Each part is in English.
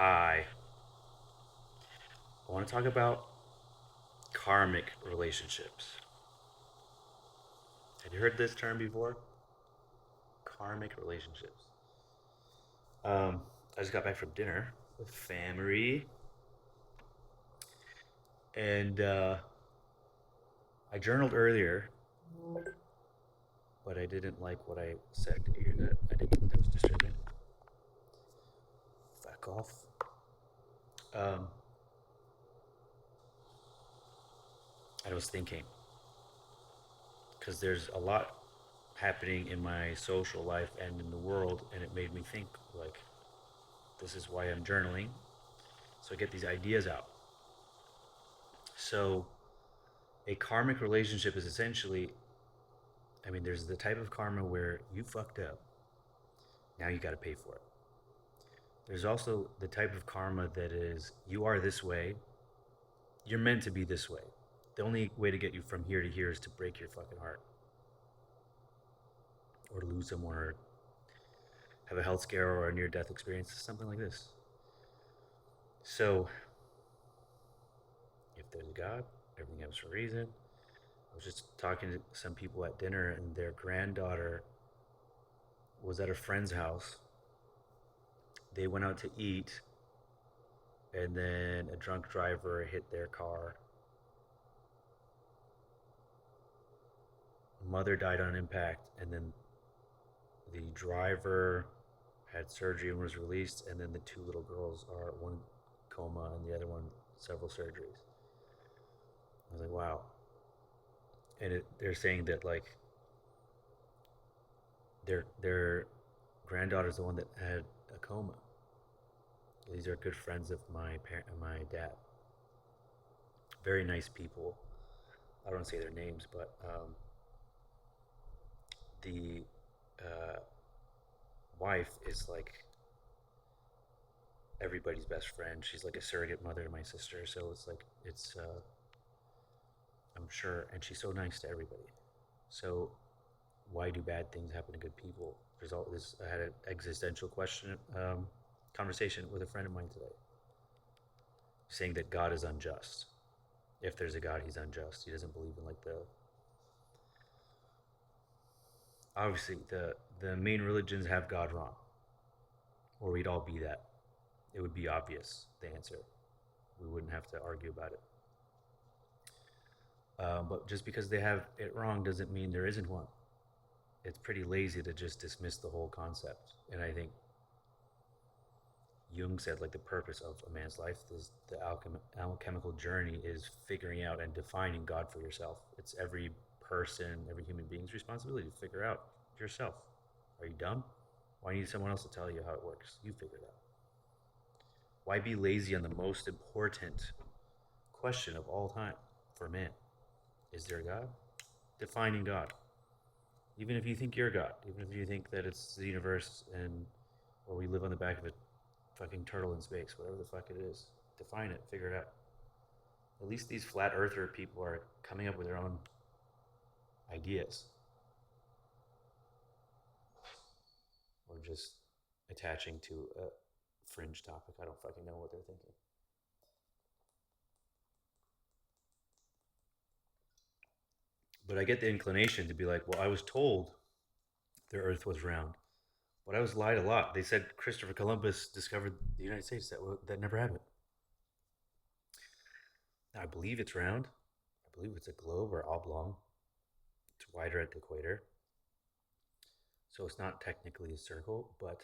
Hi. I want to talk about karmic relationships. Have you heard this term before? Karmic relationships. I just got back from dinner with family, and I journaled earlier, but I didn't like what I said. Did you hear that? I didn't think that was disturbing. Fuck off. Um, I was thinking, because there's a lot happening in my social life and in the world, and it made me think, like, this is why I'm journaling. So I get these ideas out. So a karmic relationship is essentially, there's the type of karma where you fucked up. Now you got to pay for it. There's also the type of karma that is, you are this way. You're meant to be this way. The only way to get you from here to here is to break your fucking heart or to lose someone or have a health scare or a near death experience, something like this. So, if there's a God, everything happens for a reason. I was just talking to some people at dinner, and their granddaughter was at a friend's house. They went out to eat, and then a drunk driver hit their car. Mother died on impact, and then the driver had surgery and was released, and then the two little girls are one coma and the other one several surgeries. I was like, wow. And they're saying that like their granddaughter's the one that had a coma. These are good friends of my dad. Very nice people. I don't want to say their names, but the uh, wife is like everybody's best friend. She's like a surrogate mother to my sister, so it's like I'm sure, and she's so nice to everybody. So why do bad things happen to good people? There's all this. I had an existential question conversation with a friend of mine today, saying that God is unjust. If there's a God, he's unjust. He doesn't believe in like the obviously the main religions have God wrong, or we'd all be that. It would be obvious the answer. We wouldn't have to argue about it. But just because they have it wrong doesn't mean there isn't one. It's pretty lazy to just dismiss the whole concept. And I think Jung said like the purpose of a man's life is the alchemical journey is figuring out and defining God for yourself. It's every person, every human being's responsibility to figure out yourself. Are you dumb? Why need someone else to tell you how it works? You figure it out. Why be lazy on the most important question of all time for man? Is there a God? Defining God. Even if you think you're God, even if you think that it's the universe and or we live on the back of a fucking turtle in space, whatever the fuck it is, define it, figure it out. At least these flat earther people are coming up with their own ideas or just attaching to a fringe topic. I don't fucking know what they're thinking. But I get the inclination to be like, well, I was told the earth was round, but I was lied a lot. They said Christopher Columbus discovered the United States. That never happened. I believe it's round. I believe it's a globe or oblong. It's wider at the equator. So it's not technically a circle, but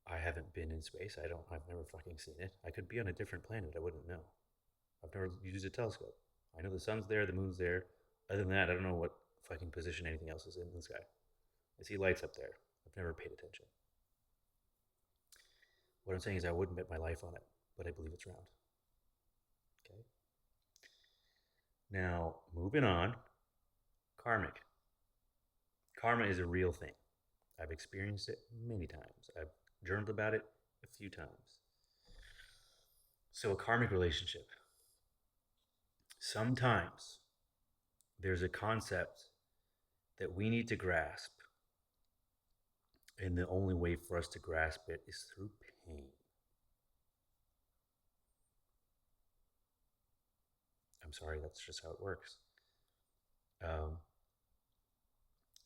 I haven't been in space. I've never fucking seen it. I could be on a different planet. I wouldn't know. I've never used a telescope. I know the sun's there, the moon's there. Other than that, I don't know what fucking position anything else is in the sky. I see lights up there. I've never paid attention. What I'm saying is I wouldn't bet my life on it, but I believe it's round. Okay. Now, moving on, karmic. Karma is a real thing. I've experienced it many times. I've journaled about it a few times. So, a karmic relationship. Sometimes there's a concept that we need to grasp, And the only way for us to grasp it is through pain. I'm sorry, that's just how it works. Um,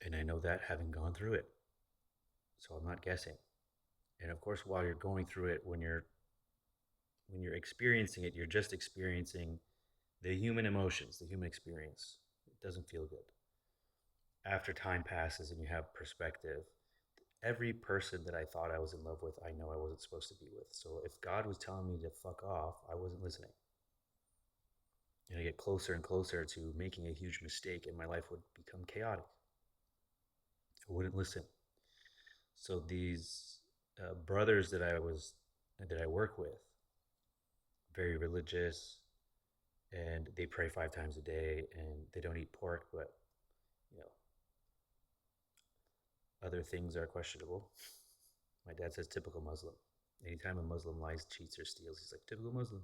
and I know that having gone through it. So I'm not guessing. And of course, while you're going through it, when you're experiencing it, you're just experiencing the human emotions, the human experience. It doesn't feel good. After time passes and you have perspective, every person that I thought I was in love with, I know I wasn't supposed to be with. So if God was telling me to fuck off, I wasn't listening. And I get closer and closer to making a huge mistake, and my life would become chaotic. I wouldn't listen. So these brothers that I work with, very religious, and they pray 5 times a day, and they don't eat pork, but you know, other things are questionable. My dad says typical Muslim. Anytime a Muslim lies, cheats, or steals, he's like typical Muslim.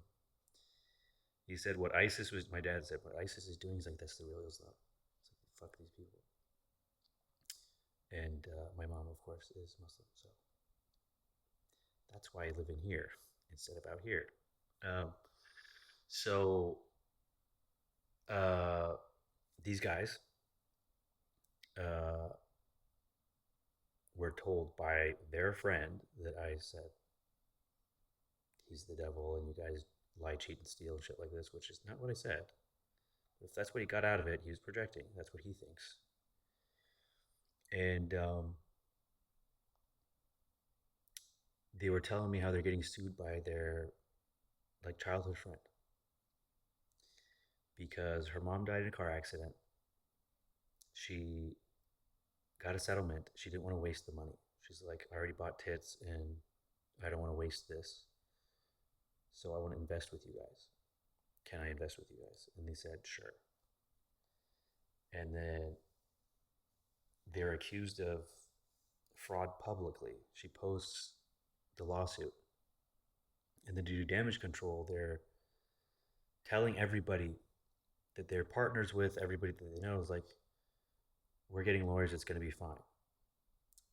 He said what ISIS was. My dad said what ISIS is doing. He's like that's the real Islam. It's like fuck these people. And my mom, of course, is Muslim, so that's why I live in here instead of out here. Um, so uh, these guys uh, were told by their friend that I said he's the devil and you guys lie, cheat, and steal and shit like this, which is not what I said. If that's what he got out of it, he was projecting. That's what he thinks. And they were telling me how they're getting sued by their like childhood friend because her mom died in a car accident. She got a settlement. She didn't want to waste the money. She's like, I already bought tits and I don't want to waste this. So I want to invest with you guys. Can I invest with you guys? And they said, sure. And then they're accused of fraud publicly. She posts the lawsuit. And then to do damage control, they're telling everybody that they're partners with, everybody that they know is like, we're getting lawyers, it's going to be fine.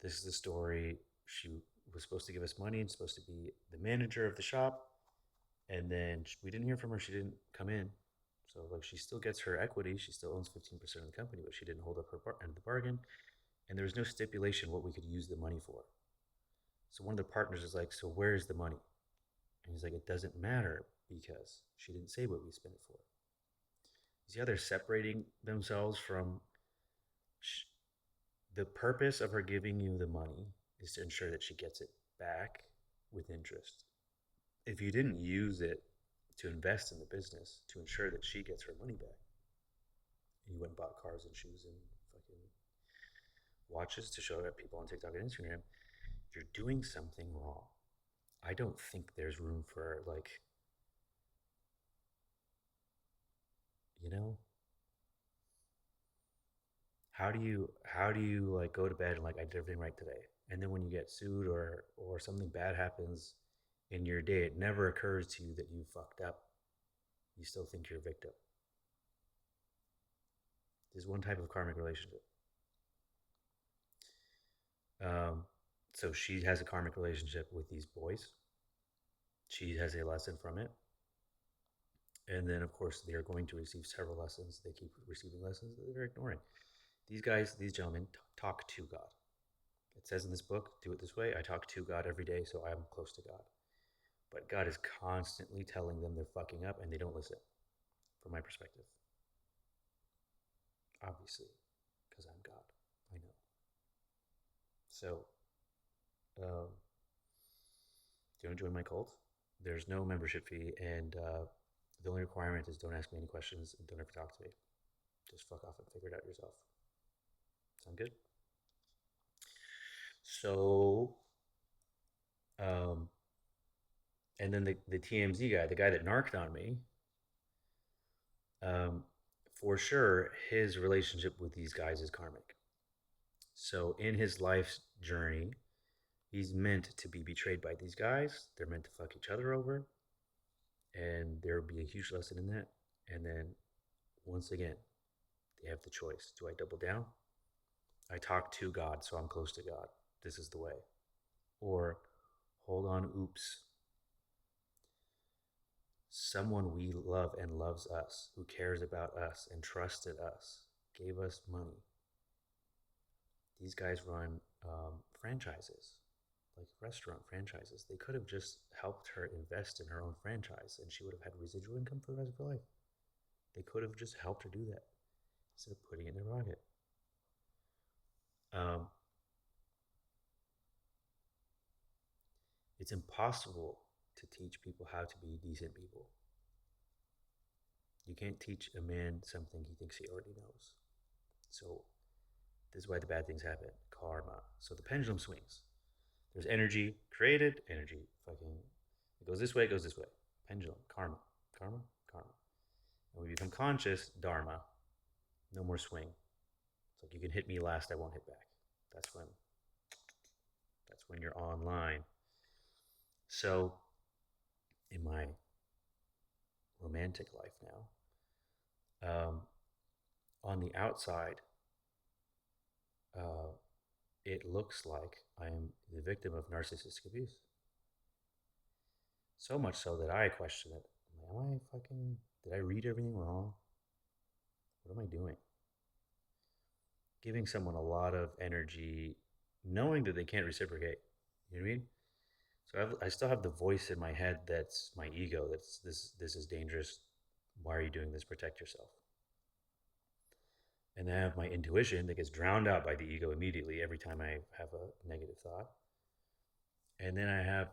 This is the story. She was supposed to give us money and supposed to be the manager of the shop. And then we didn't hear from her. She didn't come in. So like she still gets her equity. She still owns 15% of the company, but she didn't hold up her end of the bargain. And there was no stipulation what we could use the money for. So one of the partners is like, so where's the money? And he's like, it doesn't matter because she didn't say what we spent it for. See how they're separating themselves from the purpose of her giving you the money is to ensure that she gets it back with interest. If you didn't use it to invest in the business to ensure that she gets her money back, and you went and bought cars and shoes and fucking watches to show people on TikTok and Instagram, you're doing something wrong. I don't think there's room for like, you know, how do you like go to bed and like I did everything right today, and then when you get sued or something bad happens in your day, it never occurs to you that you fucked up. You still think you're a victim. There's one type of karmic relationship. Um, so she has a karmic relationship with these boys. She has a lesson from it. And then, of course, they're going to receive several lessons. They keep receiving lessons that they're ignoring. These guys, these gentlemen, talk to God. It says in this book, do it this way. I talk to God every day, so I'm close to God. But God is constantly telling them they're fucking up and they don't listen, from my perspective. Obviously, because I'm God. I know. So, do you want to join my cult? There's no membership fee, and the only requirement is don't ask me any questions and don't ever talk to me. Just fuck off and figure it out yourself. Sound good? So, um, and then the TMZ guy, the guy that narked on me, um, for sure, his relationship with these guys is karmic. So, in his life's journey, he's meant to be betrayed by these guys. They're meant to fuck each other over, and there will be a huge lesson in that. And then, once again, they have the choice. Do I double down? I talk to God, so I'm close to God. this is the way. Or, hold on, oops. Someone we love and loves us, who cares about us and trusted us, gave us money. These guys run franchises, like restaurant franchises. They could have just helped her invest in her own franchise and she would have had residual income for the rest of her life. They could have just helped her do that instead of putting it in their pocket. Um, it's impossible to teach people how to be decent people. You can't teach a man something he thinks he already knows. So this is why the bad things happen. Karma. So the pendulum swings. There's energy created, energy fucking. It goes this way, it goes this way. Pendulum. Karma. Karma. Karma. And when we become conscious, dharma. No more swing. It's like you can hit me last, I won't hit back. That's when. That's when you're online. So, in my romantic life now, on the outside, uh, it looks like I am the victim of narcissistic abuse. So much so that I question it. Did I read everything wrong? What am I doing? Giving someone a lot of energy, knowing that they can't reciprocate. You know what I mean? So I still have the voice in my head that's my ego. That's this is dangerous. Why are you doing this? Protect yourself. And then I have my intuition that gets drowned out by the ego immediately every time I have a negative thought. And then I have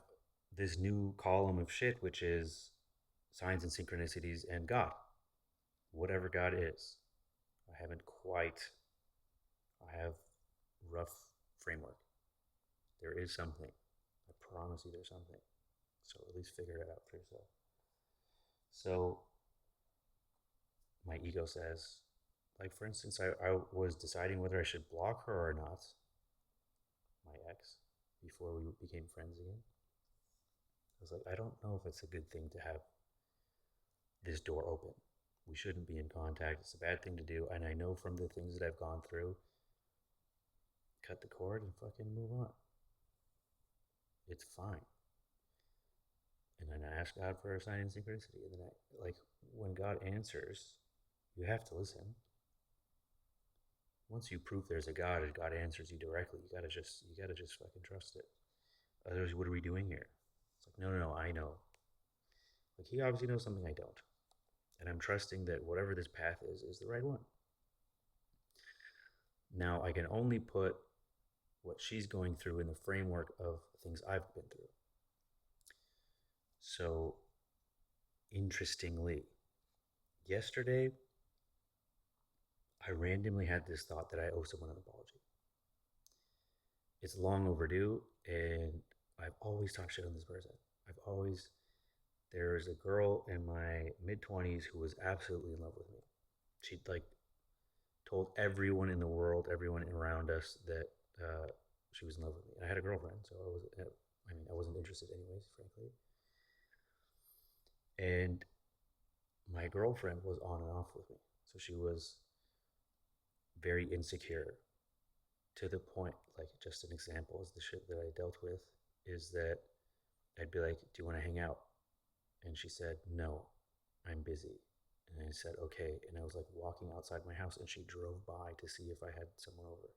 this new column of shit, which is signs and synchronicities and God, whatever God is. I haven't quite, I have rough framework. There is something. I promise you there's something. So at least figure it out for yourself. So my ego says, like for instance, I was deciding whether I should block her or not, my ex, before we became friends again. I was like, I don't know if it's a good thing to have this door open. We shouldn't be in contact. It's a bad thing to do. And I know from the things that I've gone through, cut the cord and fucking move on. It's fine. And then I ask God for a sign in synchronicity. And then when God answers, you have to listen. Once you prove there's a God and God answers you directly, you gotta just fucking trust it. Otherwise, what are we doing here? It's like, no, I know. Like he obviously knows something I don't. And I'm trusting that whatever this path is the right one. Now I can only put what she's going through in the framework of things I've been through. So, interestingly, yesterday, I randomly had this thought that I owe someone an apology. It's long overdue, and I've always talked shit on this person. There's a girl in my mid 20s who was absolutely in love with me. She told everyone in the world, everyone around us that she was in love with me. And I had a girlfriend, so I wasn't interested anyways, frankly. And my girlfriend was on and off with me. So she was very insecure to the point, like just an example is the shit that I dealt with is that I'd be like, do you want to hang out? And she said, no, I'm busy. And I said, okay. And I was like walking outside my house and she drove by to see if I had someone over.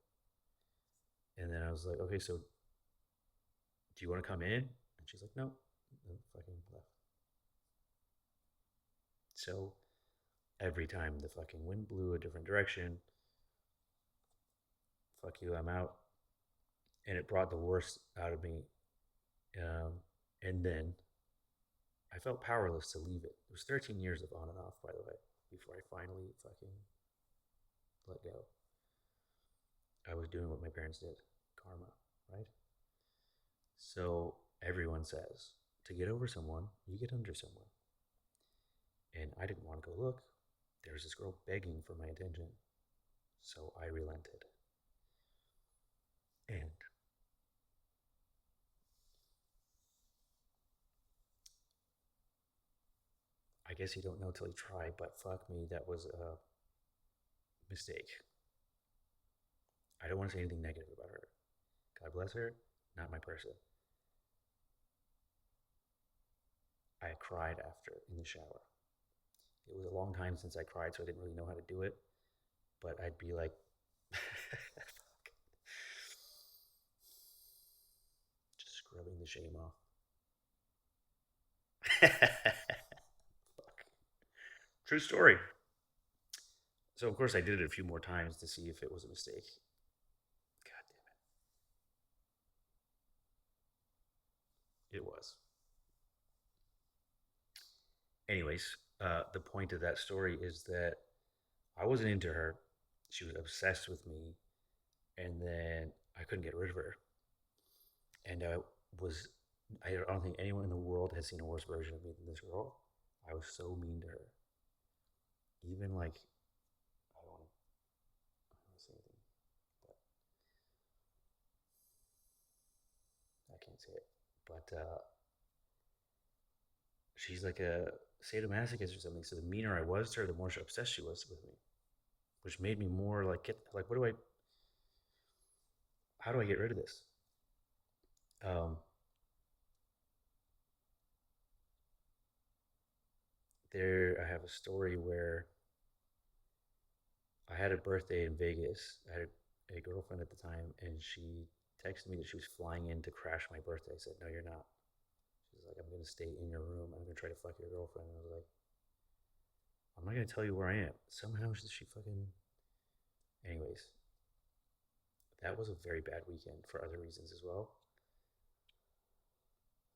And then I was like, okay, so do you want to come in? And she's like, no. And fucking left. So every time the fucking wind blew a different direction, fuck you, I'm out. And it brought the worst out of me. And then I felt powerless to leave it. It was 13 years of on and off, by the way, before I finally fucking let go. I was doing what my parents did, karma, right? So everyone says to get over someone, you get under someone. And I didn't want to go look. There was this girl begging for my attention. So I relented. And I guess you don't know till you try, but fuck me, that was a mistake. I don't want to say anything negative about her God bless her, not my person. I cried after in the shower. It was a long time since I cried, so I didn't really know how to do it. But I'd be like, just scrubbing the shame off. True story. So of course I did it a few more times to see if it was a mistake. God damn it, it was. Anyways, the point of that story is that I wasn't into her. She was obsessed with me, and then I couldn't get rid of her. And was, I don't think anyone in the world has seen a worse version of me than this girl. I was so mean to her. Even like, I don't want to say anything, but I can't say it. But she's like a sadomasochist or something. So the meaner I was to her, the more obsessed she was with me, which made me more like, get like, what do I? How do I get rid of this? Um, I have a story where I had a birthday in Vegas. I had a girlfriend at the time, and she texted me that she was flying in to crash my birthday. I said, "No, you're not." She's like, "I'm gonna stay in your room. I'm gonna try to fuck your girlfriend." And I was like, "I'm not gonna tell you where I am." Somehow she fucking. Anyways, that was a very bad weekend for other reasons as well.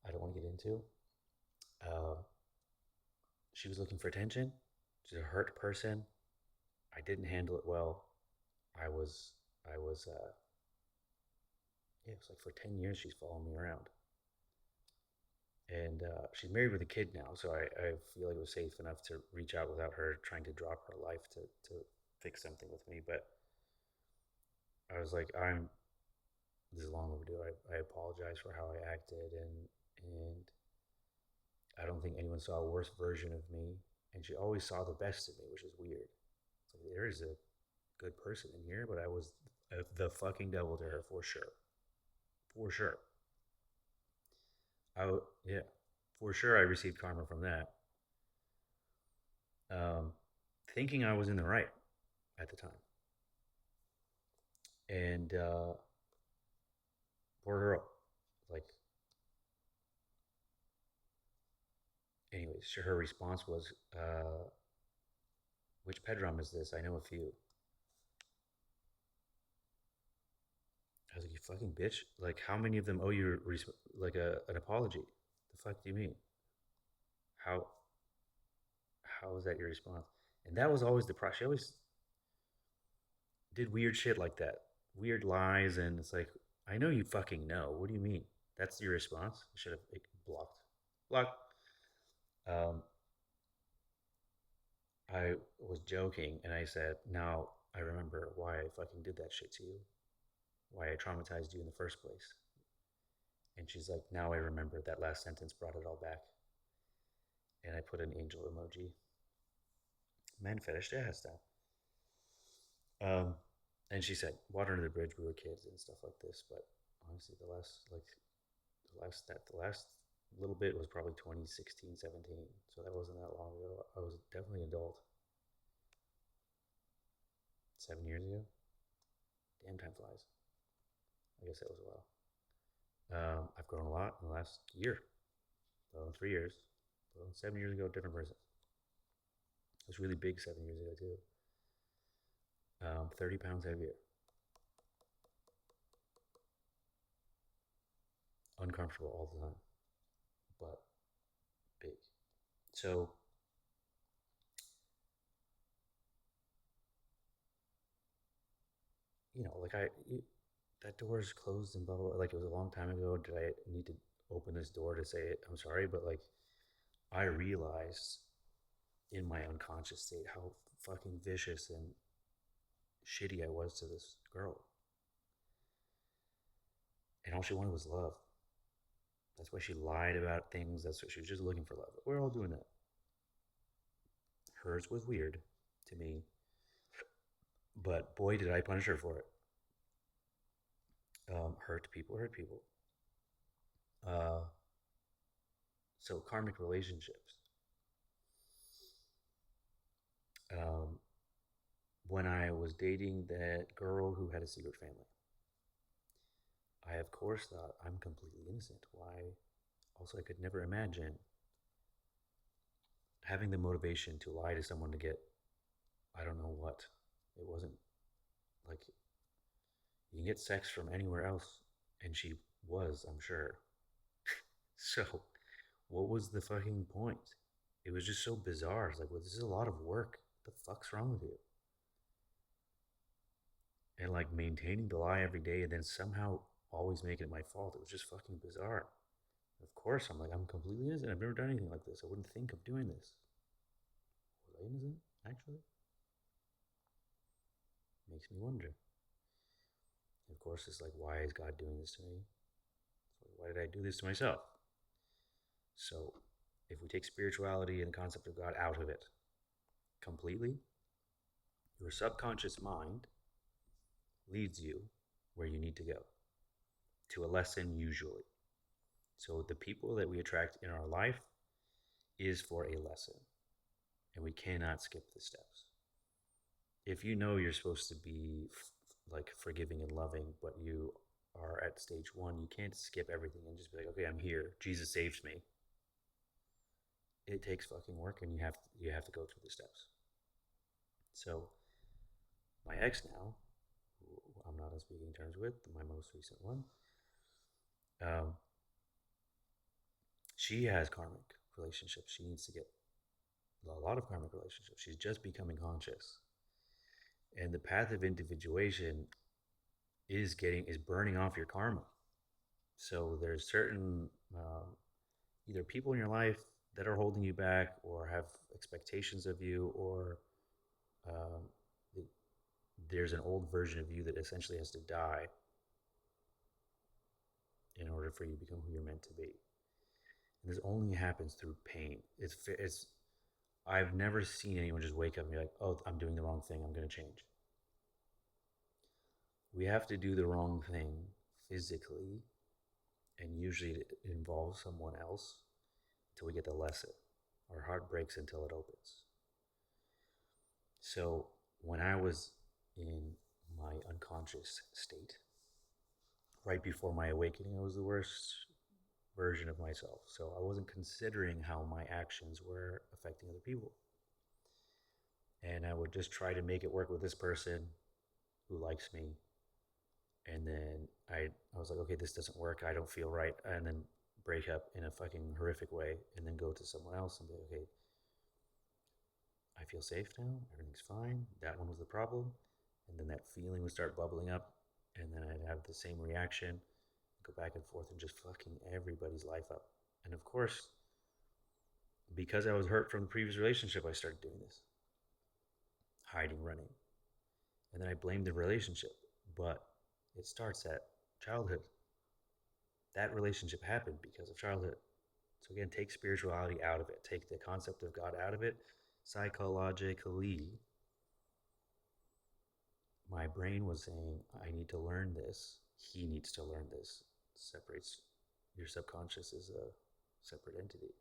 I don't want to get into. Uh, she was looking for attention. She's a hurt person. I didn't handle it well. I was, I was, yeah, it was like for 10 years she's following me around. And she's married with a kid now, so I feel like it was safe enough to reach out without her trying to drop her life to fix something with me. But I was like, this is long overdue. I apologize for how I acted, and I don't think anyone saw a worse version of me. And she always saw the best in me, which is weird. It's like, there is a good person in here, but I was the fucking devil to her for sure. For sure. Yeah, for sure I received karma from that. Um, Thinking I was in the right at the time. And poor girl. Like, anyways, her response was, which pedram is this? I know a few. I was like, you fucking bitch. Like, how many of them owe you like an apology? The fuck do you mean? How how is that your response? And that was always the problem. She always did weird shit like that, weird lies, and it's like, I know you fucking know. What do you mean? That's your response? I should have like, blocked. Um, I was joking, and I said, now I remember why I fucking did that shit to you, why I traumatized you in the first place. And she's like, now I remember that last sentence brought it all back. And I put an angel emoji. Man fetish ass style. Um, and she said, water under the bridge. We were kids and stuff like this. But honestly, the last little bit was probably 2016, 17. So that wasn't that long ago. I was definitely an adult. 7 years ago. Damn, time flies. I guess that was a while. I've grown a lot in the last year. So in 3 years. So 7 years ago, different person. I was really big 7 years ago too. 30 pounds heavier. Uncomfortable all the time, but big. So, like that door is closed and blah, blah, blah. Like it was a long time ago. Did I need to open this door to say I'm sorry? But like, I realized in my unconscious state how fucking vicious and shitty I was to this girl. And all she wanted was love. That's why she lied about things. That's what she was just looking for love. We're all doing that. Hers was weird to me, but boy, did I punish her for it. Hurt people, hurt people. Uh, so karmic relationships. Um, when I was dating that girl who had a secret family, I of course thought I'm completely innocent. Why? Also, I could never imagine having the motivation to lie to someone to get I don't know what. It wasn't like you can get sex from anywhere else, and she was, I'm sure. So, what was the fucking point? It was just so bizarre. It's like, well, this is a lot of work. What the fuck's wrong with you? And like maintaining the lie every day and then somehow always making it my fault. It was just fucking bizarre. Of course, I'm like, I'm completely innocent. I've never done anything like this. I wouldn't think of doing this. Was I innocent, actually? Makes me wonder. And of course, it's like, why is God doing this to me? Why did I do this to myself? So, if we take spirituality and the concept of God out of it completely, your subconscious mind leads you where you need to go to a lesson, usually. So, the people that we attract in our life is for a lesson, and we cannot skip the steps. If you know you're supposed to be like forgiving and loving, but you are at stage one, you can't skip everything and just be like, okay, I'm here. Jesus saved me. It takes fucking work, and you have to go through the steps. So my ex now, who I'm not on speaking terms with, my most recent one, um, she has karmic relationships. She needs to get a lot of karmic relationships. She's just becoming conscious, and the path of individuation is burning off your karma. So there's certain either people in your life that are holding you back or have expectations of you, or um, there's an old version of you that essentially has to die in order for you to become who you're meant to be. And this only happens through pain. It's I've never seen anyone just wake up and be like, "Oh, I'm doing the wrong thing. I'm going to change." We have to do the wrong thing physically, and usually it involves someone else until we get the lesson. Our heart breaks until it opens. So when I was in my unconscious state, right before my awakening, I was the worst version of myself. So I wasn't considering how my actions were affecting other people. And I would just try to make it work with this person who likes me. And then I was like, okay, this doesn't work. I don't feel right. And then break up in a fucking horrific way and then go to someone else and be like, okay, I feel safe now. Everything's fine. That one was the problem. And then that feeling would start bubbling up. And then I'd have the same reaction, go back and forth and just fucking everybody's life up. And of course, because I was hurt from the previous relationship, I started doing this hiding, running. And then I blamed the relationship. But it starts at childhood. That relationship happened because of childhood. So again, take spirituality out of it, take the concept of God out of it. Psychologically, my brain was saying, I need to learn this. He needs to learn this. Separates your subconscious as a separate entity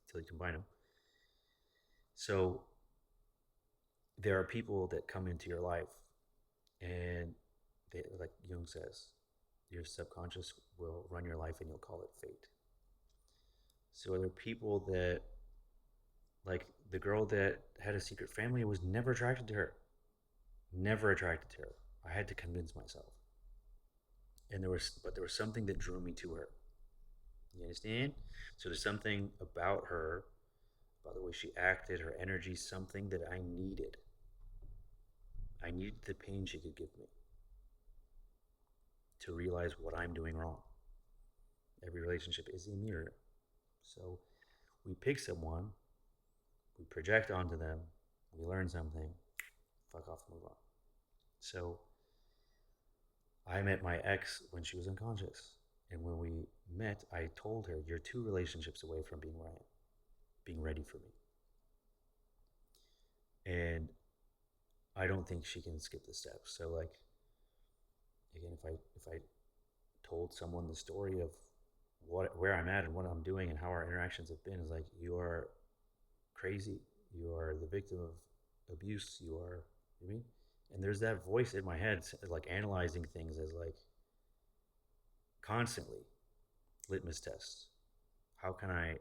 until you combine them. So there are people that come into your life, and they, like Jung says, your subconscious will run your life and you'll call it fate. So there are people that, like the girl that had a secret family, was never attracted to her. Never attracted to her. I had to convince myself. But there was something that drew me to her. You understand? So there's something about her, about the way she acted, her energy, something that I needed. I needed the pain she could give me to realize what I'm doing wrong. Every relationship is a mirror. So we pick someone, we project onto them, we learn something, fuck off, move on. So I met my ex when she was unconscious. And when we met, I told her, you're two relationships away from being where I am, being ready for me. And I don't think she can skip the steps. So, like, Again, if I told someone the story of where I'm at and what I'm doing and how our interactions have been, is like, you are crazy, you are the victim of abuse, you are, you know what I mean? And there's that voice in my head like analyzing things as like constantly litmus tests. How can I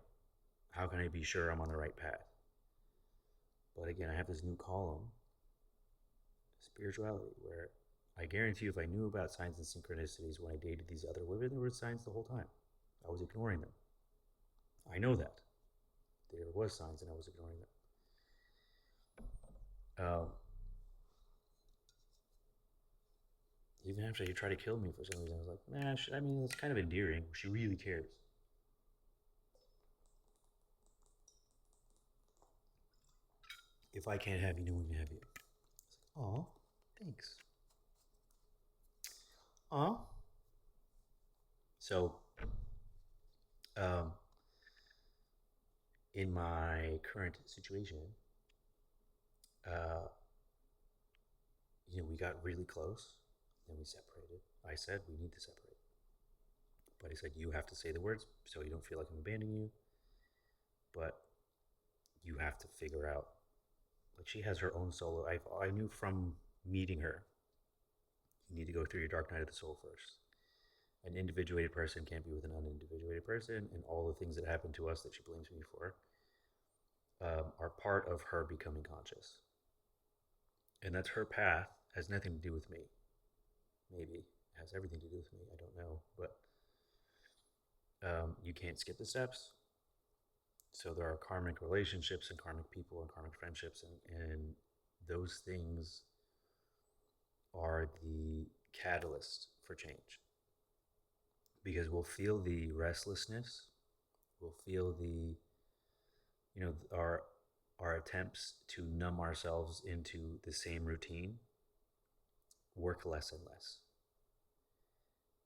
how can I be sure I'm on the right path? But again, I have this new column, spirituality, where I guarantee you, if I knew about signs and synchronicities when I dated these other women, there were signs the whole time. I was ignoring them. I know that there was signs, and I was ignoring them. Even after he tried to kill me for some reason, I was like, nah. I mean, it's kind of endearing. She really cares. If I can't have you, no one can have you. Aw, thanks. Aw. So, um, in my current situation, uh, we got really close, then we separated. I said we need to separate, but he said you have to say the words so you don't feel like I'm abandoning you. But you have to figure out, like, she has her own solo. I knew from meeting her, you need to go through your dark night of the soul first. An individuated person can't be with an unindividuated person, and all the things that happened to us that she blames me for are part of her becoming conscious. And that's her path, has nothing to do with me. Maybe it has everything to do with me. I don't know, but you can't skip the steps. So there are karmic relationships and karmic people and karmic friendships, and those things are the catalyst for change. Because we'll feel the restlessness, we'll feel the, our attempts to numb ourselves into the same routine work less and less,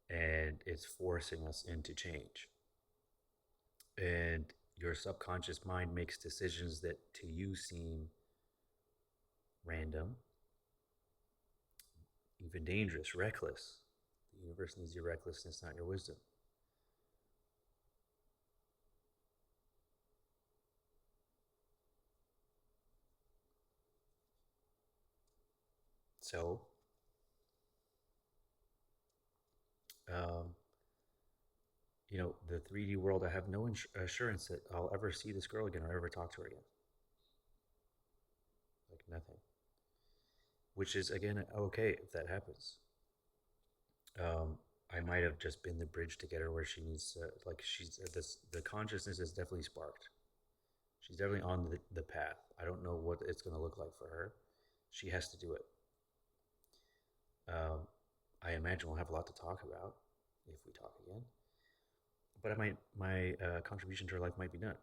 and it's forcing us into change. And your subconscious mind makes decisions that to you seem random, even dangerous, reckless. The universe needs your recklessness, not your wisdom. So, um, the 3D world, I have no assurance that I'll ever see this girl again or ever talk to her again. Like, nothing. Which is, again, okay if that happens. I might have just been the bridge to get her where she needs to, like, the consciousness is definitely sparked. She's definitely on the path. I don't know what it's going to look like for her. She has to do it. Um, I imagine we'll have a lot to talk about if we talk again. But my contribution to her life might be done.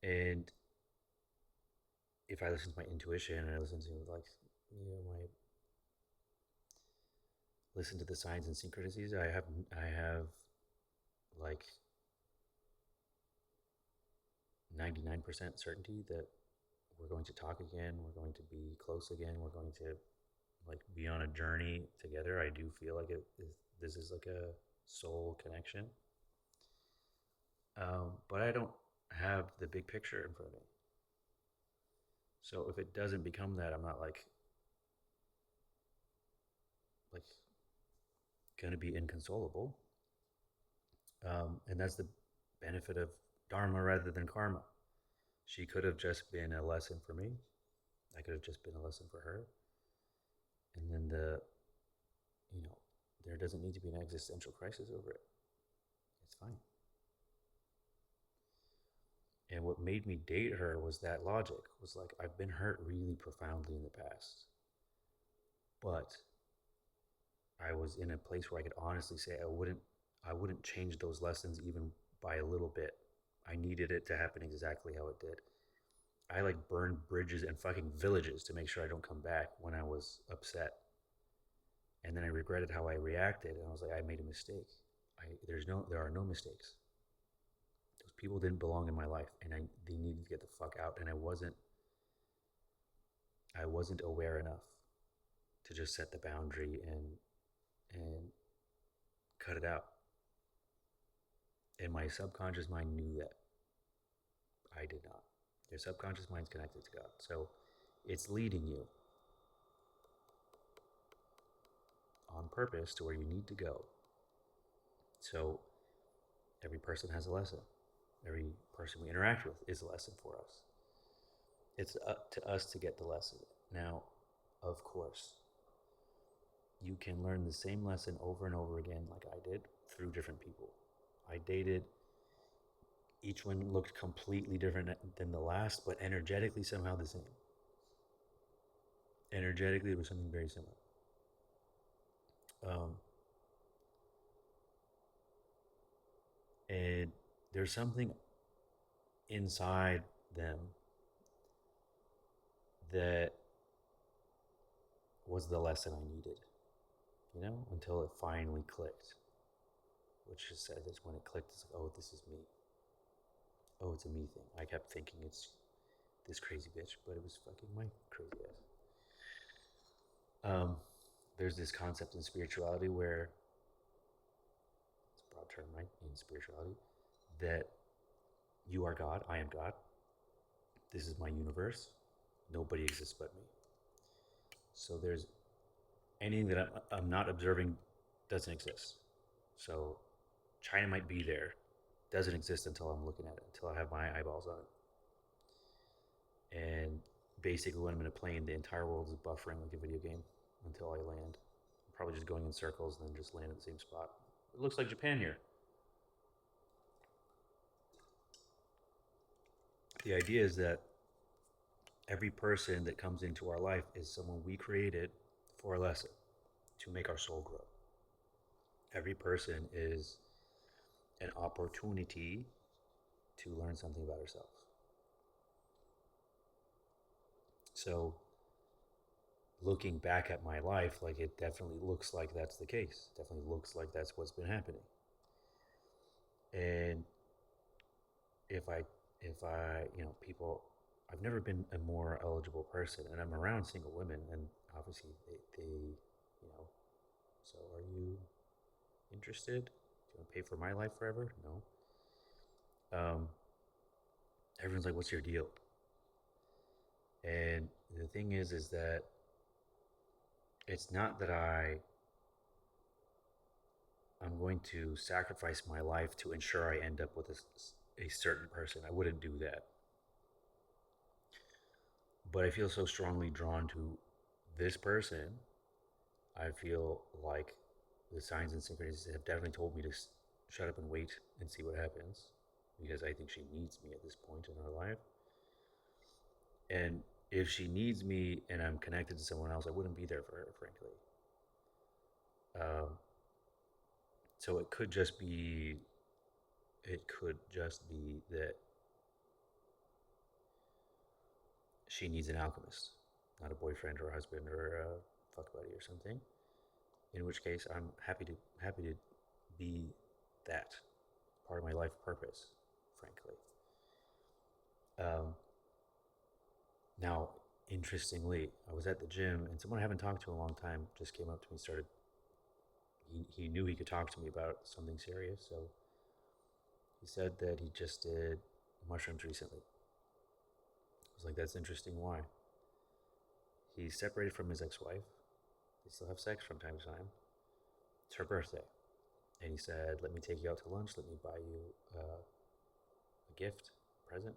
And if I listen to my intuition and I listen to, like, my listen to the signs and synchronicities, I have like 99% certainty that we're going to talk again, we're going to be close again, we're going to, like, be on a journey together. I do feel like this is like a soul connection. But I don't have the big picture in front of me. So if it doesn't become that, I'm not like gonna be inconsolable. And that's the benefit of dharma rather than karma. She could have just been a lesson for me. I could have just been a lesson for her. And then there doesn't need to be an existential crisis over it. It's fine. And what made me date her was that logic. Was like, I've been hurt really profoundly in the past, but I was in a place where I could honestly say I wouldn't change those lessons even by a little bit. I needed it to happen exactly how it did. I like burned bridges and fucking villages to make sure I don't come back when I was upset. And then I regretted how I reacted, and I was like, I made a mistake. There are no mistakes. Those people didn't belong in my life, and they needed to get the fuck out. And I wasn't aware enough. to just set the boundary and cut it out. And my subconscious mind knew that. I did not. Your subconscious mind's connected to God. So it's leading you on purpose to where you need to go. So every person has a lesson. Every person we interact with is a lesson for us. It's up to us to get the lesson. Now, of course, you can learn the same lesson over and over again, like I did, through different people. I dated, each one looked completely different than the last, but energetically somehow the same. Energetically, it was something very similar. Um, and there's something inside them that was the lesson I needed, until it finally clicked. Which is said that's when it clicked. It's like, oh, this is me. Oh, it's a me thing. I kept thinking it's this crazy bitch, but it was fucking my crazy ass. There's this concept in spirituality where, it's a broad term, right? In spirituality, that you are God, I am God. This is my universe. Nobody exists but me. So there's anything that I'm not observing doesn't exist. So China might be there, doesn't exist until I'm looking at it, until I have my eyeballs on it. And basically, when I'm in a plane, the entire world is buffering like a video game until I land. I'm probably just going in circles and then just land at the same spot. It looks like Japan here. The idea is that every person that comes into our life is someone we created for a lesson, to make our soul grow. Every person is an opportunity to learn something about ourselves. So looking back at my life, like, it definitely looks like that's the case. It definitely looks like that's what's been happening. And if I, people, I've never been a more eligible person, and I'm around single women, and obviously they so are you interested? Do you want to pay for my life forever? No. Everyone's like, what's your deal? And the thing is that it's not that I'm going to sacrifice my life to ensure I end up with a certain person. I wouldn't do that. But I feel so strongly drawn to this person. I feel like the signs and synchronicities have definitely told me to shut up and wait and see what happens, because I think she needs me at this point in her life. And if she needs me and I'm connected to someone else, I wouldn't be there for her, frankly. So it could just be that she needs an alchemist, not a boyfriend or a husband or a fuck buddy or something. In which case, I'm happy to be that part of my life purpose, frankly. Now, interestingly, I was at the gym and someone I haven't talked to in a long time just came up to me, started. He knew he could talk to me about something serious, so he said that he just did mushrooms recently. I was like, that's interesting. Why? He's separated from his ex-wife. They still have sex from time to time. It's her birthday. And he said, let me take you out to lunch. Let me buy you a gift, a present.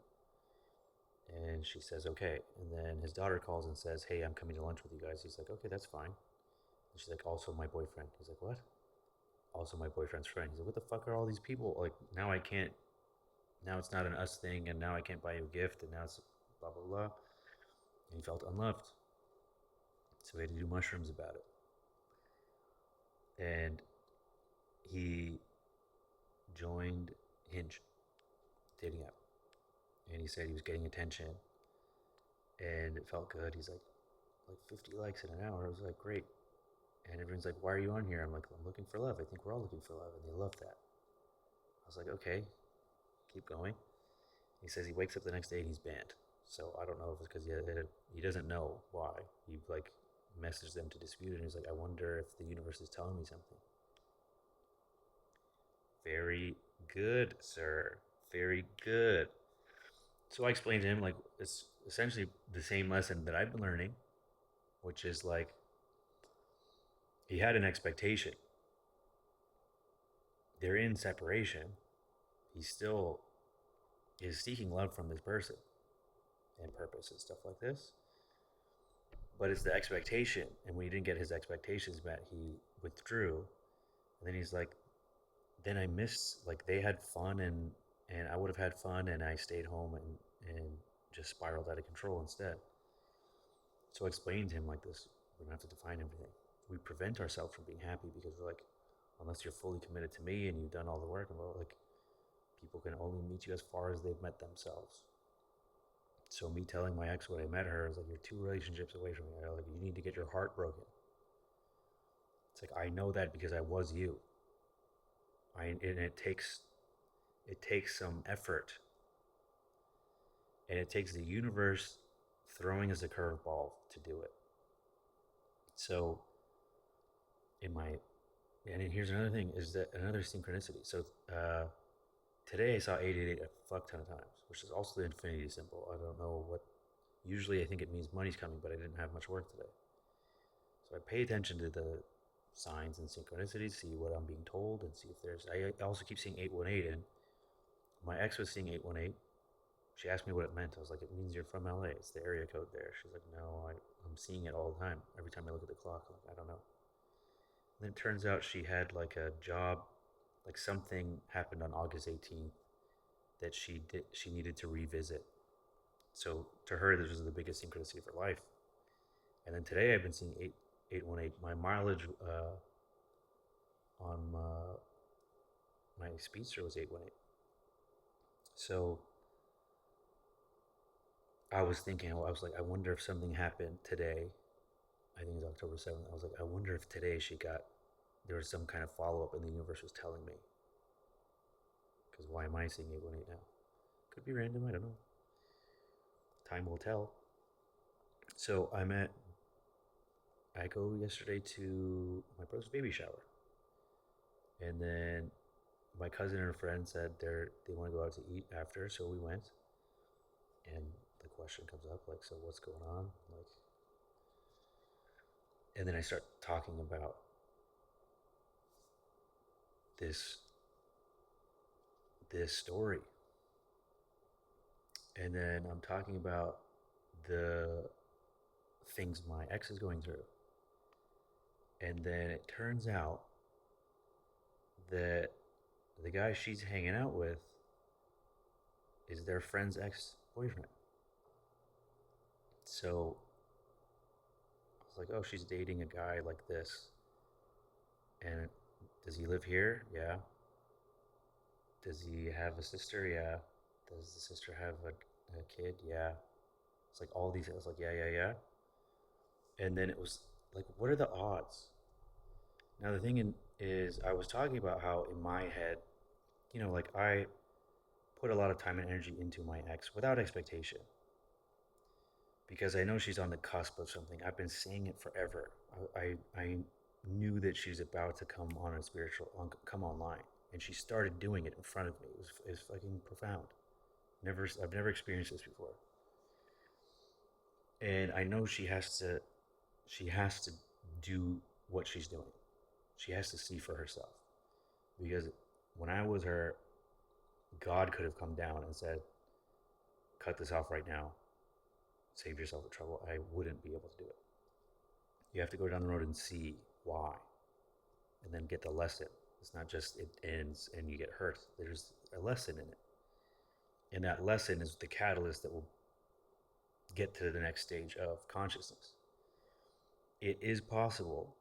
And she says, okay. And then his daughter calls and says, hey, I'm coming to lunch with you guys. He's like, okay, that's fine. And she's like, also my boyfriend. He's like, what? Also my boyfriend's friend. He's like, what the fuck are all these people? Like, now I can't, now it's not an us thing, and now I can't buy you a gift, and now it's blah, blah, blah. And he felt unloved. So he had to do mushrooms about it. And he joined Hinge, dating app. And he said he was getting attention and it felt good. He's like 50 likes in an hour. I was like, great. And everyone's like, why are you on here? I'm like, I'm looking for love. I think we're all looking for love. And they love that. I was like, okay, keep going. He says he wakes up the next day and he's banned. So I don't know if it's because he doesn't know why. He messaged them to dispute it. And he's like, I wonder if the universe is telling me something. Very good, sir. Very good. So I explained to him, like, it's essentially the same lesson that I've been learning, which is like, he had an expectation. They're in separation. He still is seeking love from this person and purpose and stuff like this. But it's the expectation. And when he didn't get his expectations met, he withdrew. And then he's like, then I missed, like, they had fun, and I would have had fun, and I stayed home and just spiraled out of control instead. So I explained to him like this: we don't have to define everything. We prevent ourselves from being happy because we're like, unless you're fully committed to me and you've done all the work, and we're like, people can only meet you as far as they've met themselves. So me telling my ex when I met her is like, you're 2 relationships away from me. Like, you need to get your heart broken. It's like, I know that because I was you. And it takes some effort, and it takes the universe throwing us a curveball to do it. So in my and here's another thing, is that another synchronicity. So today I saw 888 a fuck ton of times, which is also the infinity symbol. I don't know what. Usually I think it means money's coming, but I didn't have much work today. So I pay attention to the signs and synchronicities, see what I'm being told, and see if there's. I also keep seeing 818, and my ex was seeing 818. She asked me what it meant. I was like, it means you're from LA. It's the area code there. She's like, no, I'm seeing it all the time. Every time I look at the clock, I'm like, I don't know. And then it turns out she had like a job, like something happened on August 18th that she needed to revisit. So to her, this was the biggest synchronicity of her life. And then today I've been seeing 818. My mileage on my speedster was 818. So I was thinking, I was like, I wonder if something happened today. I think it's October 7th. I was like, I wonder if today there was some kind of follow up and the universe was telling me. Because why am I seeing 818 now? Could be random, I don't know. Time will tell. So I go yesterday to my brother's baby shower. And then my cousin and her friend said they want to go out to eat after, so we went. And the question comes up, like, so what's going on? Like, and then I start talking about this story. And then I'm talking about the things my ex is going through. And then it turns out that the guy she's hanging out with is their friend's ex-boyfriend. So I was like, oh, she's dating a guy like this. And does he live here? Yeah. Does he have a sister? Yeah. Does the sister have a kid? Yeah. It's like all these. I was like, yeah. And then it was like, what are the odds? Now the thing is, I was talking about how in my head, like, I put a lot of time and energy into my ex without expectation, because I know she's on the cusp of something. I've been saying it forever. I knew that she's about to come come online, and she started doing it in front of me. It was fucking profound. I've never experienced this before, and I know she has to do what she's doing. She has to see for herself, because when I was her, God could have come down and said, cut this off right now, save yourself the trouble. I wouldn't be able to do it. You have to go down the road and see why, and then get the lesson. It's not just it ends and you get hurt. There's a lesson in it, and that lesson is the catalyst that will get to the next stage of consciousness. It is possible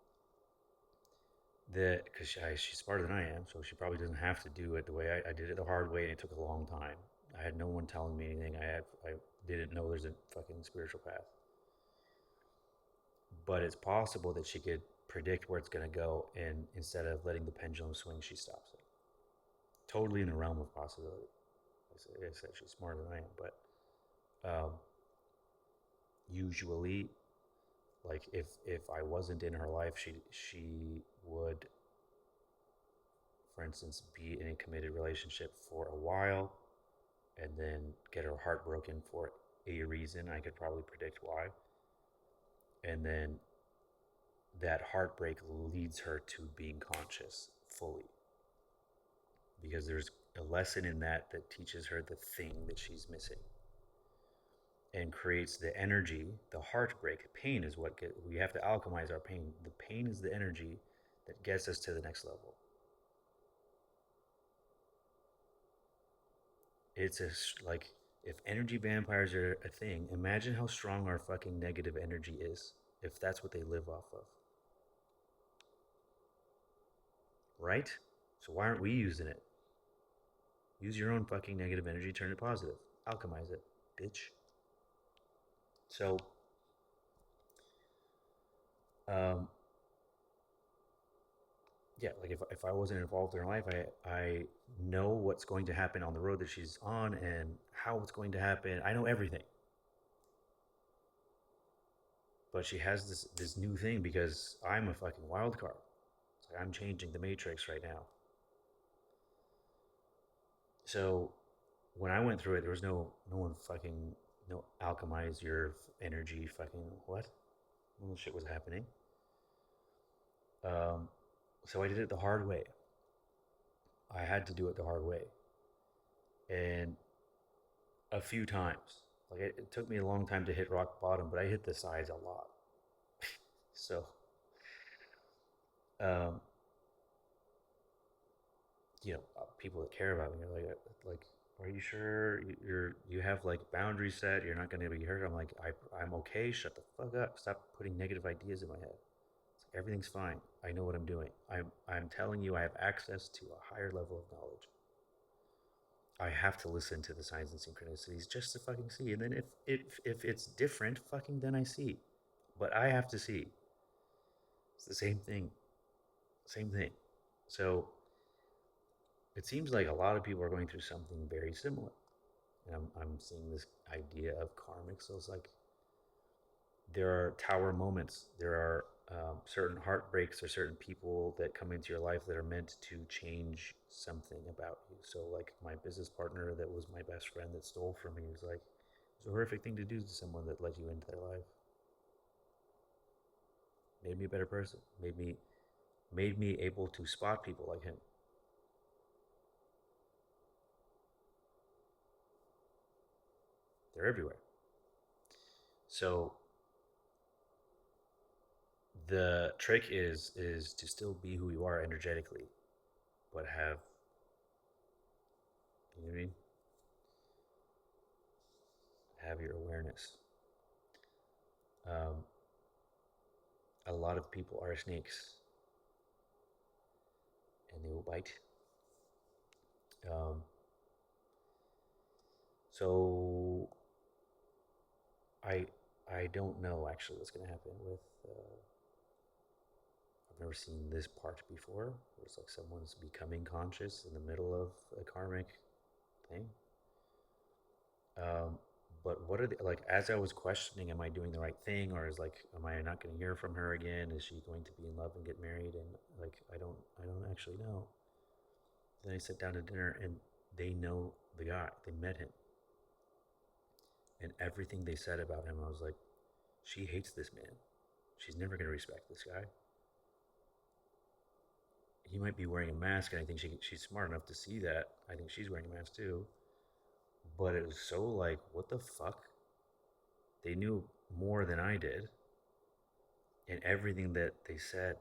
that, because she's smarter than I am, so she probably doesn't have to do it the way I did it, the hard way, and it took a long time. I had no one telling me anything. I didn't know there's a fucking spiritual path. But it's possible that she could predict where it's going to go, and instead of letting the pendulum swing, she stops it. Totally in the realm of possibility. I said she's smarter than I am, but usually, like if I wasn't in her life, she would, for instance, be in a committed relationship for a while and then get her heart broken for a reason. I could probably predict why. And then that heartbreak leads her to being conscious fully, because there's a lesson in that that teaches her the thing that she's missing and creates the energy. The heartbreak, pain is what we have to alchemize our pain. The pain is the energy that gets us to the next level. It's like, if energy vampires are a thing, imagine how strong our fucking negative energy is if that's what they live off of. Right? So why aren't we using it? Use your own fucking negative energy, turn it positive. Alchemize it, bitch. So, um, yeah, like if I wasn't involved in her life, I know what's going to happen on the road that she's on and how it's going to happen. I know everything. But she has this new thing because I'm a fucking wild card. It's like I'm changing the matrix right now. So when I went through it, there was no one fucking no alchemize your energy fucking what? All this shit was happening. Um, so I did it the hard way. I had to do it the hard way, and a few times. Like it took me a long time to hit rock bottom, but I hit the sides a lot. So, um, people that care about me are like, are you sure you have like boundaries set? You're not going to be hurt. I'm like, I'm okay. Shut the fuck up. Stop putting negative ideas in my head. It's like, everything's fine. I know what I'm doing. I'm telling you, I have access to a higher level of knowledge. I have to listen to the signs and synchronicities just to fucking see. And then if it's different, fucking then I see. But I have to see. It's the same thing. Same thing. So it seems like a lot of people are going through something very similar. And I'm seeing this idea of karmic. So it's like there are tower moments. There are certain heartbreaks or certain people that come into your life that are meant to change something about you. So, like my business partner that was my best friend that stole from me was like, it's a horrific thing to do to someone that let you into their life. Made me a better person. Made me able to spot people like him. They're everywhere. So the trick is to still be who you are energetically, but have, you know what I mean? Have your awareness. Um, a lot of people are snakes, and they will bite. Um, so I I don't know actually what's going to happen with. I've never seen this part before, where it's like someone's becoming conscious in the middle of a karmic thing. Um, but what are the, like, as I was questioning, am I doing the right thing, or is like, am I not going to hear from her again? Is she going to be in love and get married? And like, I don't actually know. Then I sit down to dinner, and they know the guy. They met him, and everything they said about him, I was like, she hates this man. She's never going to respect this guy. He might be wearing a mask, and I think she's smart enough to see that. I think she's wearing a mask too. But it was so like, what the fuck? They knew more than I did, and everything that they said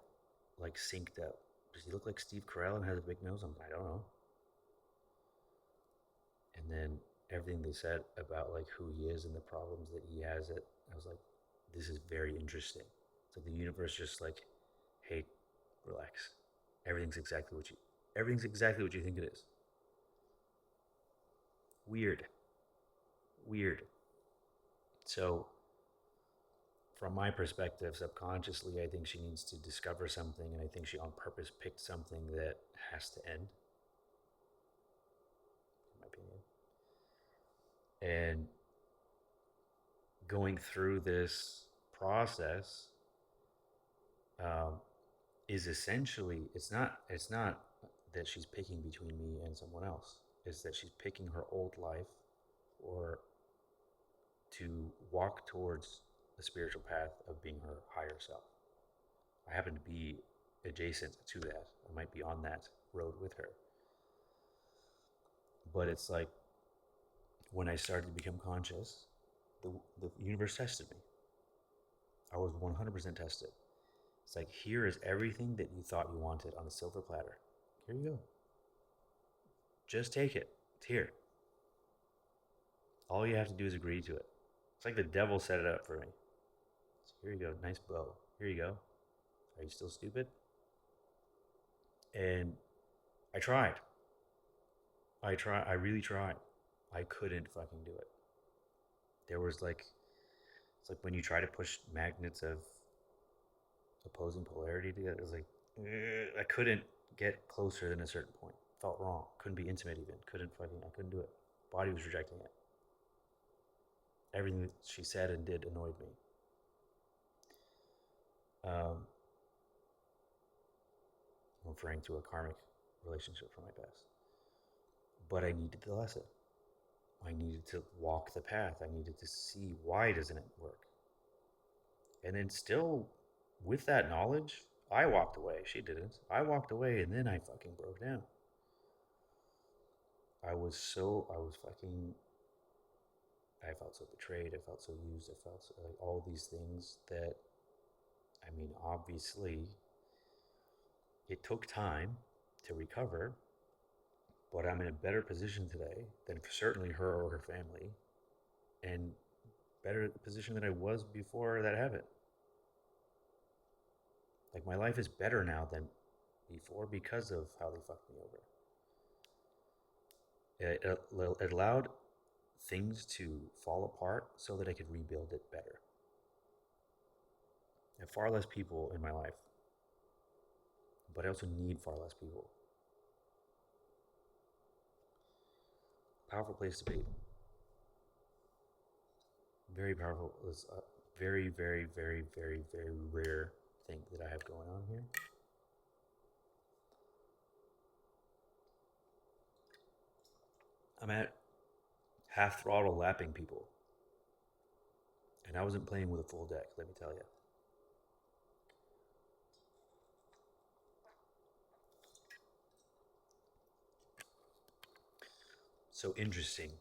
like synced up. Does he look like Steve Carell and has a big nose? I don't know. And then everything they said about like who he is and the problems that he has, it I was like, this is very interesting. It's like the universe just like, hey, relax. Everything's exactly what you everything's exactly what you think it is. Weird. Weird. So from my perspective, subconsciously, I think she needs to discover something, and I think she on purpose picked something that has to end, in my opinion. And going through this process, um, is essentially, it's not that she's picking between me and someone else. It's that she's picking her old life or to walk towards the spiritual path of being her higher self. I happen to be adjacent to that. I might be on that road with her. But it's like when I started to become conscious, the universe tested me. I was 100% tested. It's like, here is everything that you thought you wanted on a silver platter. Here you go. Just take it. It's here. All you have to do is agree to it. It's like the devil set it up for me. So here you go. Nice bow. Here you go. Are you still stupid? And I tried. I really tried. I couldn't fucking do it. There was like, it's like when you try to push magnets of opposing polarity together. It was like, I couldn't get closer than a certain point. Felt wrong. Couldn't be intimate even. I couldn't do it. Body was rejecting it. Everything that she said and did annoyed me. Um, I'm referring to a karmic relationship from my past. But I needed the lesson. I needed to walk the path. I needed to see, why doesn't it work? And then still with that knowledge, I walked away. She didn't. I walked away and then I fucking broke down. I was fucking, I felt so betrayed. I felt so used. I felt so, like, all these things that, I mean, obviously, it took time to recover, but I'm in a better position today than certainly her or her family, and better position than I was before that happened. Like, my life is better now than before because of how they fucked me over. It allowed things to fall apart so that I could rebuild it better. I have far less people in my life, but I also need far less people. Powerful place to be. Very powerful. It's a very, very, very, very, very rare thing that I have going on here. I'm at half throttle lapping people. And I wasn't playing with a full deck, let me tell you. So interesting.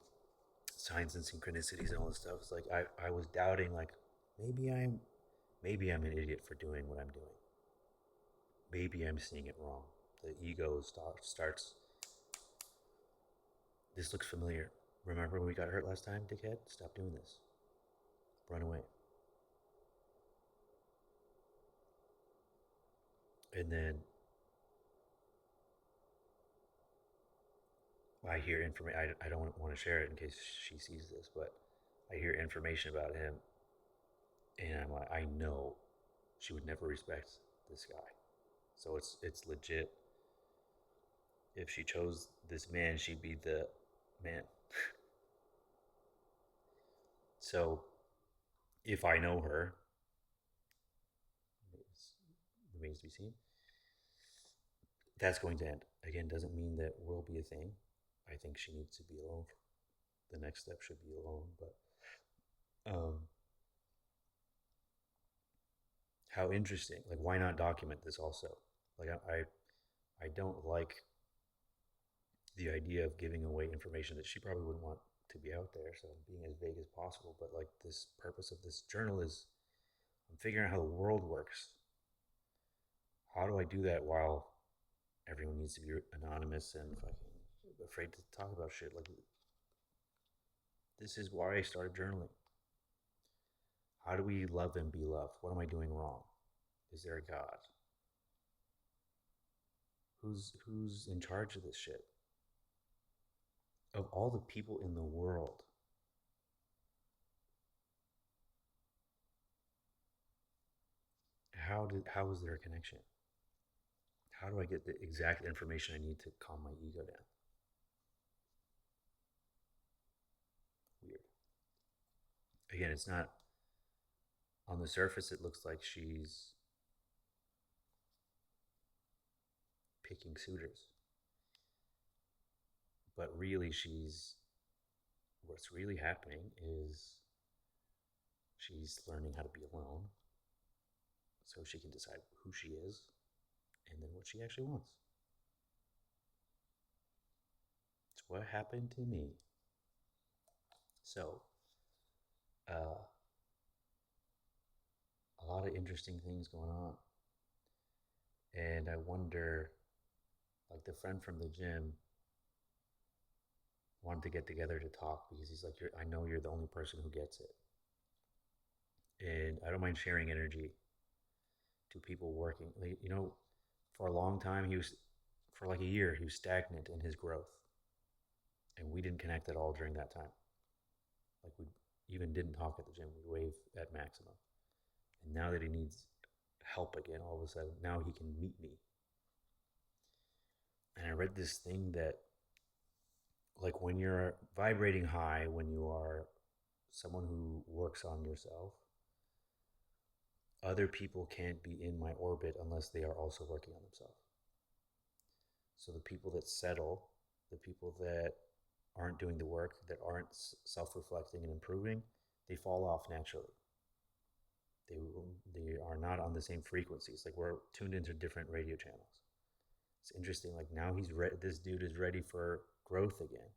Signs and synchronicities and all this stuff. It's like I was doubting, like, maybe I'm maybe I'm an idiot for doing what I'm doing. Maybe I'm seeing it wrong. The ego starts, this looks familiar. Remember when we got hurt last time, dickhead? Stop doing this. Run away. And then I hear information. I don't want to share it in case she sees this, but I hear information about him, and I'm like, I know she would never respect this guy. So it's legit. If she chose this man, she'd be the man. So if I know her, it remains to be seen. That's going to end. Again, doesn't mean that we'll be a thing. I think she needs to be alone. The next step should be alone. But how interesting! Like, why not document this also? Like, I don't like the idea of giving away information that she probably wouldn't want to be out there. So I'm being as vague as possible. But like, this purpose of this journal is, I'm figuring out how the world works. How do I do that while everyone needs to be anonymous and fucking afraid to talk about shit? Like, this is why I started journaling. How do we love and be loved? What am I doing wrong? Is there a God? Who's in charge of this shit? Of all the people in the world, how is there a connection? How do I get the exact information I need to calm my ego down? Weird. Again, it's not, on the surface it looks like she's picking suitors. But really, what's really happening is she's learning how to be alone so she can decide who she is and then what she actually wants. It's what happened to me. So, uh, a lot of interesting things going on. And I wonder, like the friend from the gym wanted to get together to talk because he's like, I know you're the only person who gets it. And I don't mind sharing energy to people working. Like, for a long time, for like a year, he was stagnant in his growth. And we didn't connect at all during that time. Like, we even didn't talk at the gym. We'd wave at maximum. And now that he needs help again, all of a sudden, now he can meet me. And I read this thing that, like, when you're vibrating high, when you are someone who works on yourself, other people can't be in my orbit unless they are also working on themselves. So the people that settle, the people that aren't doing the work, that aren't self-reflecting and improving, they fall off naturally. They are not on the same frequencies. Like, we're tuned into different radio channels. It's interesting. Like, now this dude is ready for growth again,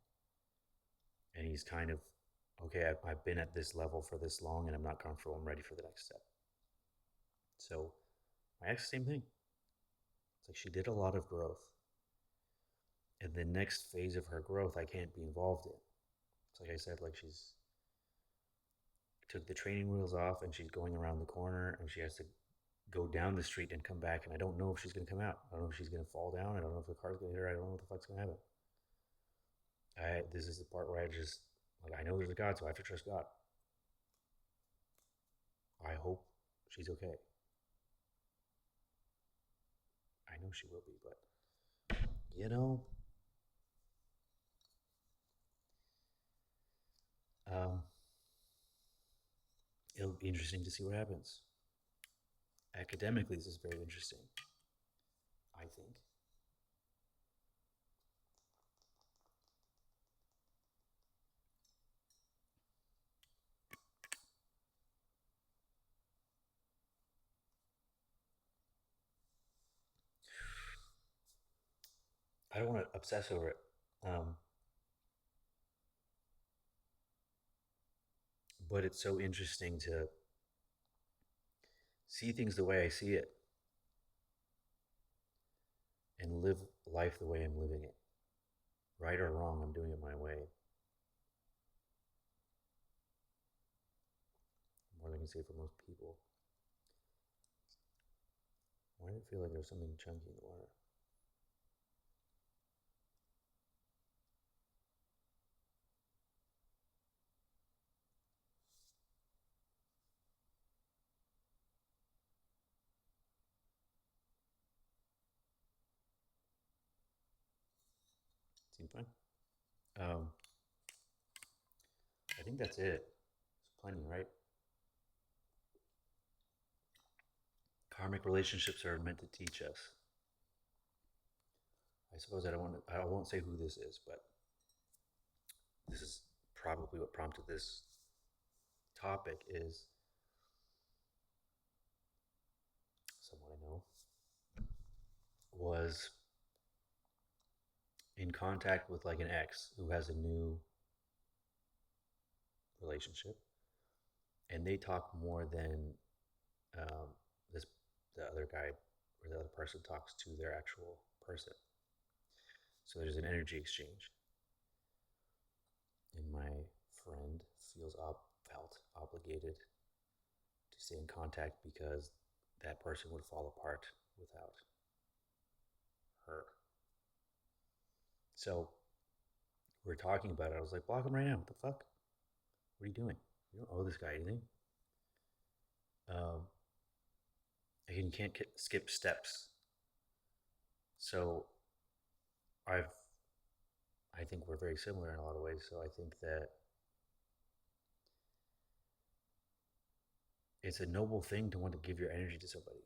and he's kind of, okay, I've been at this level for this long, and I'm not comfortable. I'm ready for the next step. So my ex, same thing. It's like she did a lot of growth, and the next phase of her growth I can't be involved in. It's like I said, like, she's took the training wheels off and she's going around the corner and she has to go down the street and come back, and I don't know if she's going to come out. I don't know if she's going to fall down. I don't know if the car's going to hit her. I don't know what the fuck's going to happen. This is the part where I know there's a God, so I have to trust God. I hope she's okay. I know she will be, but it'll be interesting to see what happens. Academically, this is very interesting, I think. I don't want to obsess over it. But it's so interesting to see things the way I see it and live life the way I'm living it. Right or wrong, I'm doing it my way. More than I can say for most people. Why did it feel like there was something chunky in the water? Seemed fine. I think that's it. It's plenty, right? Karmic relationships are meant to teach us. I suppose I won't say who this is, but this is probably what prompted this topic. Is someone I know was in contact with like an ex who has a new relationship, and they talk more than um, this the other guy or the other person talks to their actual person. So there's an energy exchange, and my friend felt obligated to stay in contact because that person would fall apart without her. So we're talking about it. I was like, block him right now. What the fuck? What are you doing? You don't owe this guy anything. You can't skip steps. So I think we're very similar in a lot of ways. So I think that it's a noble thing to want to give your energy to somebody.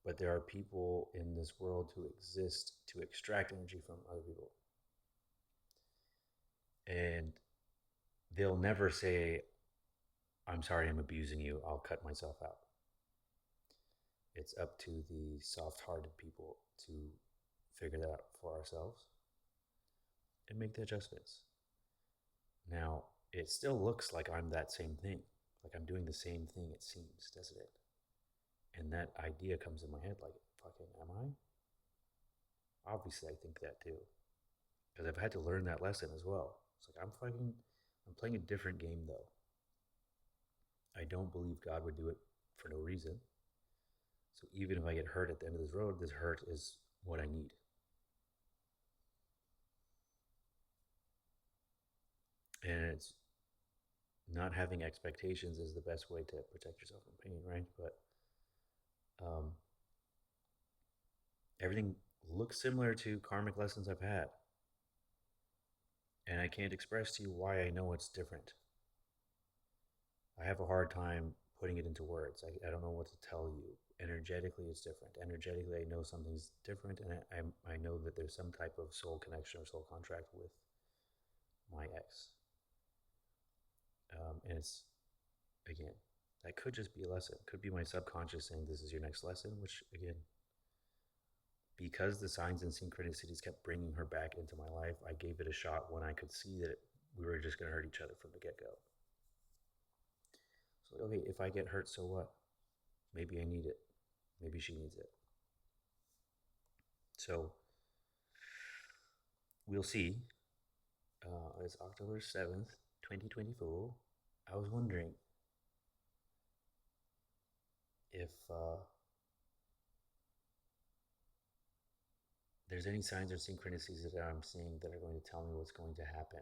But there are people in this world who exist to extract energy from other people. And they'll never say, I'm sorry, I'm abusing you, I'll cut myself out. It's up to the soft hearted people to figure that out for ourselves and make the adjustments. Now, it still looks like I'm that same thing. Like I'm doing the same thing, it seems, doesn't it? And that idea comes in my head like, fucking, am I? Obviously, I think that too. Because I've had to learn that lesson as well. It's like, I'm playing a different game though. I don't believe God would do it for no reason. So even if I get hurt at the end of this road, this hurt is what I need. And it's not having expectations is the best way to protect yourself from pain, right? But um, everything looks similar to karmic lessons I've had. And I can't express to you why I know it's different. I have a hard time putting it into words. I don't know what to tell you. Energetically, it's different. Energetically, I know something's different, and I know that there's some type of soul connection or soul contract with my ex. And it's, again, that could just be a lesson. It could be my subconscious saying, this is your next lesson, which, again, because the signs and synchronicities kept bringing her back into my life, I gave it a shot when I could see that we were just going to hurt each other from the get go. So, okay, if I get hurt, so what? Maybe I need it. Maybe she needs it. So, we'll see. It's October 7th, 2024. I was wondering if there's any signs or synchronicities that I'm seeing that are going to tell me what's going to happen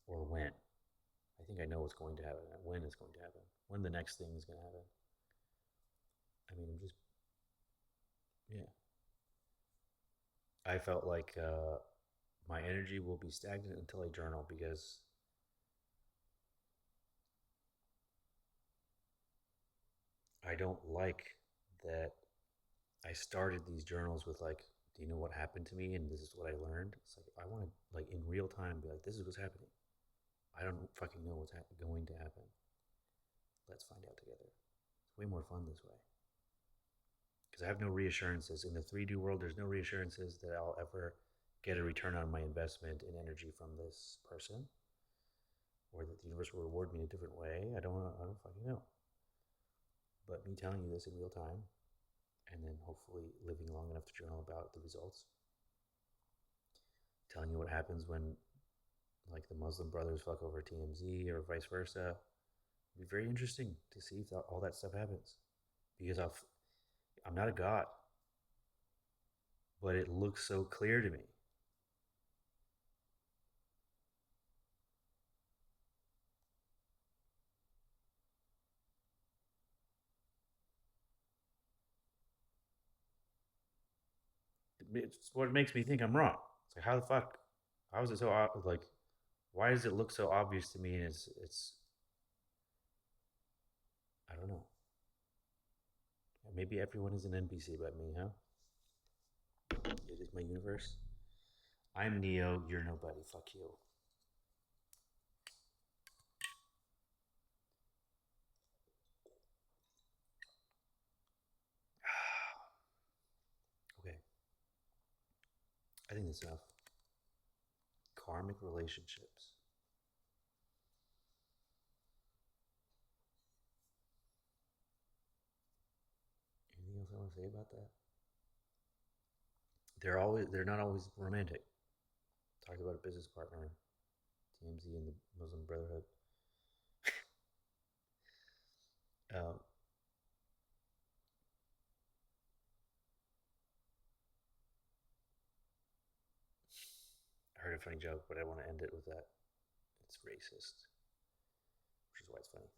or when. I think I know what's going to happen, when it's going to happen, when the next thing is going to happen. I mean, I'm just, yeah. I felt like my energy will be stagnant until I journal because I don't like that I started these journals with like, do you know what happened to me? And this is what I learned. It's like, I want to like in real time be like, this is what's happening. I don't fucking know what's going to happen. Let's find out together. It's way more fun this way. Because I have no reassurances. In the 3D world, there's no reassurances that I'll ever get a return on my investment in energy from this person, or that the universe will reward me in a different way. I don't fucking know. But me telling you this in real time, and then hopefully living long enough to journal about the results, telling you what happens when, like, the Muslim brothers fuck over TMZ or vice versa. It'd be very interesting to see if all that stuff happens, because I'm not a god, but it looks so clear to me. It's what makes me think I'm wrong. It's like, how the fuck? How is it so like? Why does it look so obvious to me? And it's I don't know. Maybe everyone is an NPC but me, huh? It is my universe. I'm Neo. You're nobody. Fuck you. Okay. I think that's enough. Karmic relationships. Anything else I want to say about that? They're not always romantic. Talked about a business partner, TMZ and the Muslim Brotherhood. Um, I heard a funny joke, but I want to end it with that. It's racist, which is why it's funny.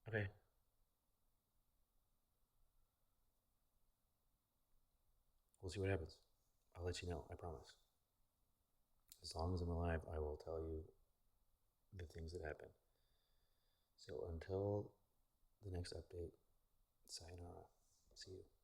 Okay. We'll see what happens. I'll let you know, I promise. As long as I'm alive, I will tell you the things that happen. So until the next update, sayonara. See you.